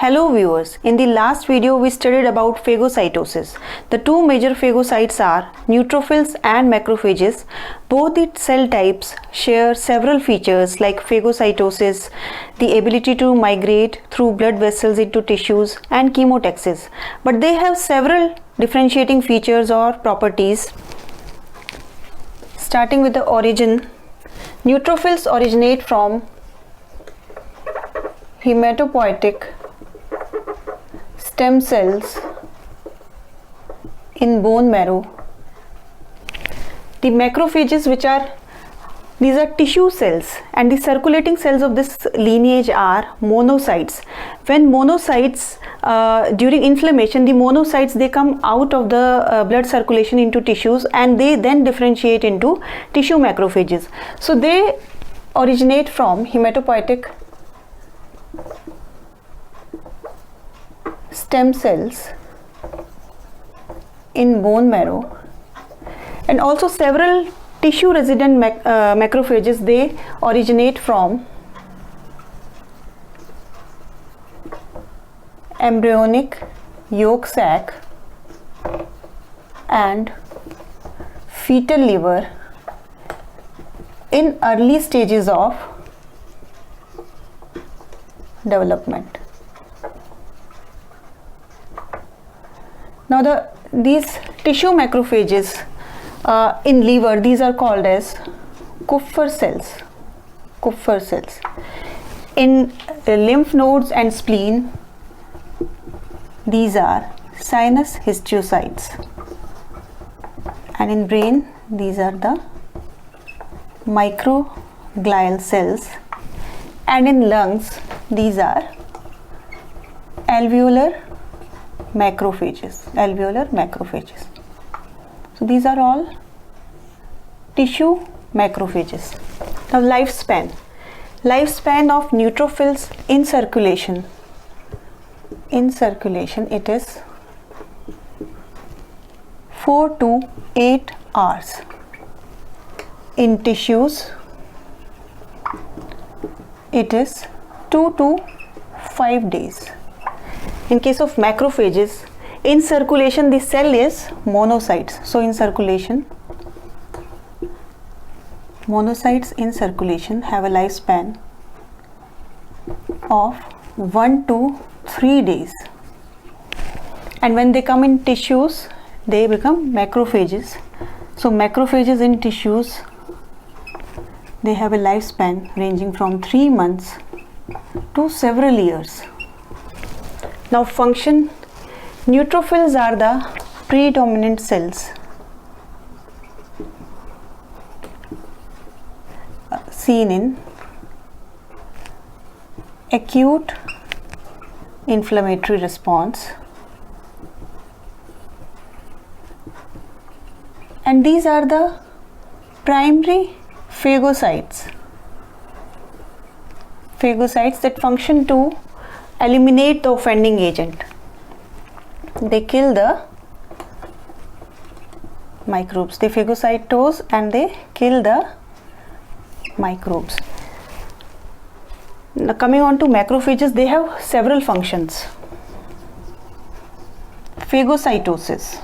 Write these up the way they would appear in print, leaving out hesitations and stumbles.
Hello viewers, in the last video we studied about phagocytosis. The two major phagocytes are neutrophils and macrophages. Both the cell types share several features like phagocytosis, the ability to migrate through blood vessels into tissues, and chemotaxis. But they have several differentiating features or properties. Starting with the origin, neutrophils originate from hematopoietic stem cells in bone marrow. The macrophages, these are tissue cells, and the circulating cells of this lineage are monocytes. When monocytes during inflammation, the monocytes, they come out of the blood circulation into tissues, and they then differentiate into tissue macrophages. So they originate from hematopoietic stem cells in bone marrow, and also several tissue resident macrophages, they originate from embryonic yolk sac and fetal liver in early stages of development. Now these tissue macrophages in liver, these are called as Kupffer cells. Kupffer cells. In lymph nodes and spleen, these are sinus histiocytes, and in brain, these are the microglial cells, and in lungs, these are alveolar macrophages. So these are all tissue macrophages. Now lifespan of neutrophils in circulation, it is 4 to 8 hours. In tissues, it is 2 to 5 days. In case of macrophages, in circulation the cell is monocytes. So in circulation, monocytes in circulation have a lifespan of 1 to 3 days. And when they come in tissues, they become macrophages. So macrophages in tissues, they have a lifespan ranging from 3 months to several years. Now function, neutrophils are the predominant cells seen in acute inflammatory response, and these are the primary phagocytes that function to eliminate the offending agent. They kill the microbes. They phagocytose and they kill the microbes. Now coming on to macrophages, they have several functions. Phagocytosis.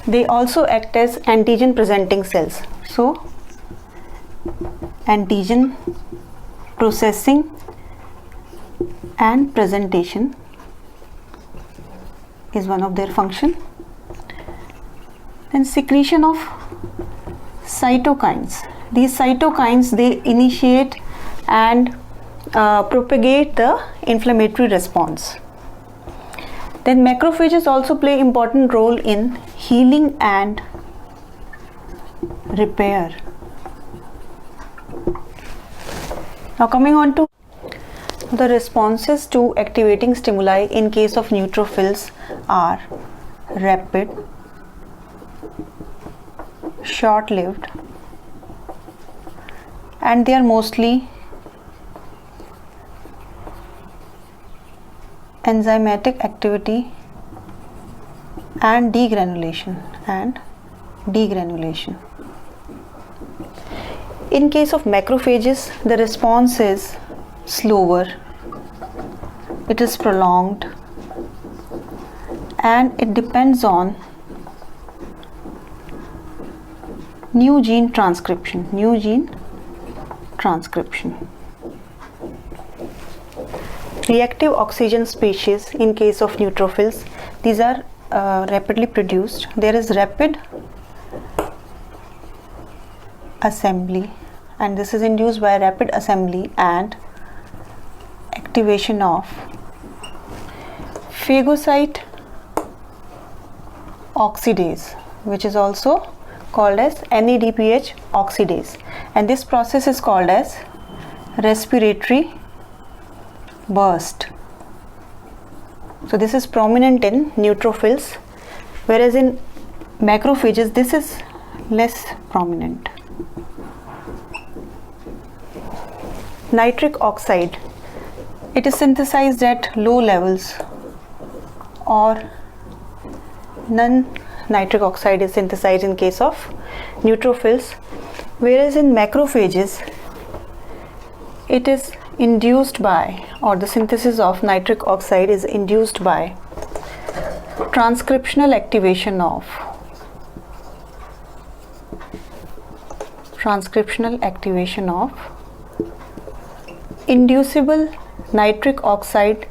They also act as antigen presenting cells. So antigen processing and presentation is one of their function. Then secretion of cytokines. These cytokines, they initiate and propagate the inflammatory response. Then macrophages also play important role in healing and repair. Now coming on to the responses to activating stimuli in case of neutrophils are rapid, short-lived, and they are mostly enzymatic activity and degranulation. In case of macrophages, the response is slower, it is prolonged, and it depends on new gene transcription. Reactive oxygen species in case of neutrophils, these are rapidly produced. There is rapid assembly, and this is induced by rapid assembly and activation of phagocyte oxidase, which is also called as NADPH oxidase, and this process is called as respiratory burst. So this is prominent in neutrophils, whereas in macrophages this is less prominent. Nitric oxide, it is synthesized at low levels, or non-nitric oxide is synthesized in case of neutrophils, whereas in macrophages it is induced by, or the synthesis of nitric oxide is induced by transcriptional activation of inducible nitric oxide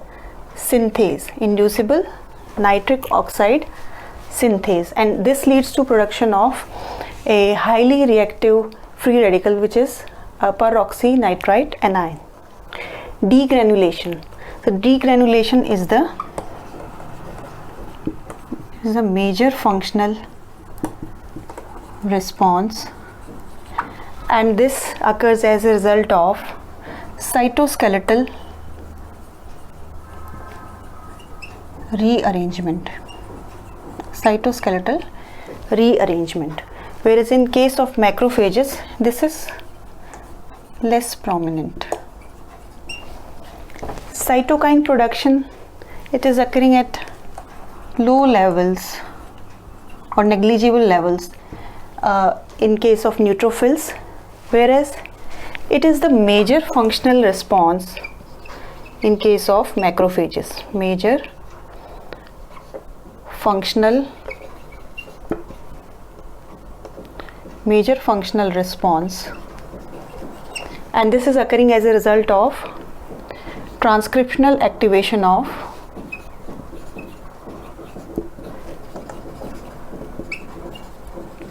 synthase, and this leads to production of a highly reactive free radical, which is peroxynitrite anion. Degranulation. So degranulation is the major functional response, and this occurs as a result of cytoskeletal rearrangement, whereas in case of macrophages this is less prominent. Cytokine production, it is occurring at low levels or negligible levels in case of neutrophils, whereas it is the major functional response in case of macrophages. Major functional response, and this is occurring as a result of transcriptional activation of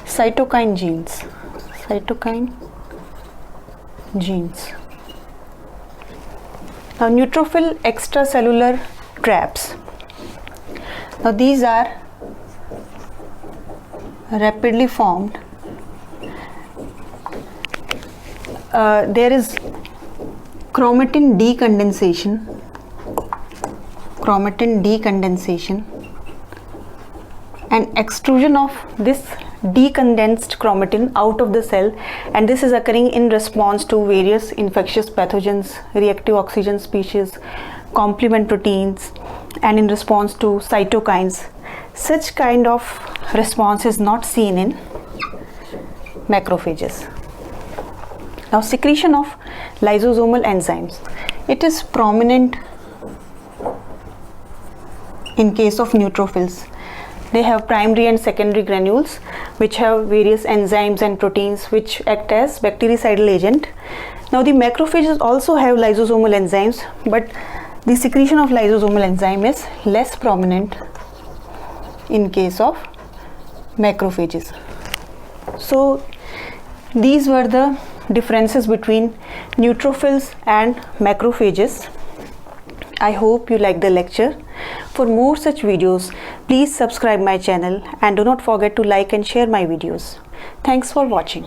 cytokine genes. Now neutrophil extracellular traps. Now these are rapidly formed. There is chromatin decondensation and extrusion of this decondensed chromatin out of the cell, and this is occurring in response to various infectious pathogens, reactive oxygen species, complement proteins, and in response to cytokines. Such kind of response is not seen in macrophages. Now secretion of lysosomal enzymes, it is prominent in case of neutrophils. They have primary and secondary granules which have various enzymes and proteins which act as bactericidal agent. Now the macrophages also have lysosomal enzymes, but the secretion of lysosomal enzyme is less prominent in case of macrophages. So these were the differences between neutrophils and macrophages. I hope you liked the lecture. For more such videos, please subscribe my channel and do not forget to like and share my videos. Thanks for watching.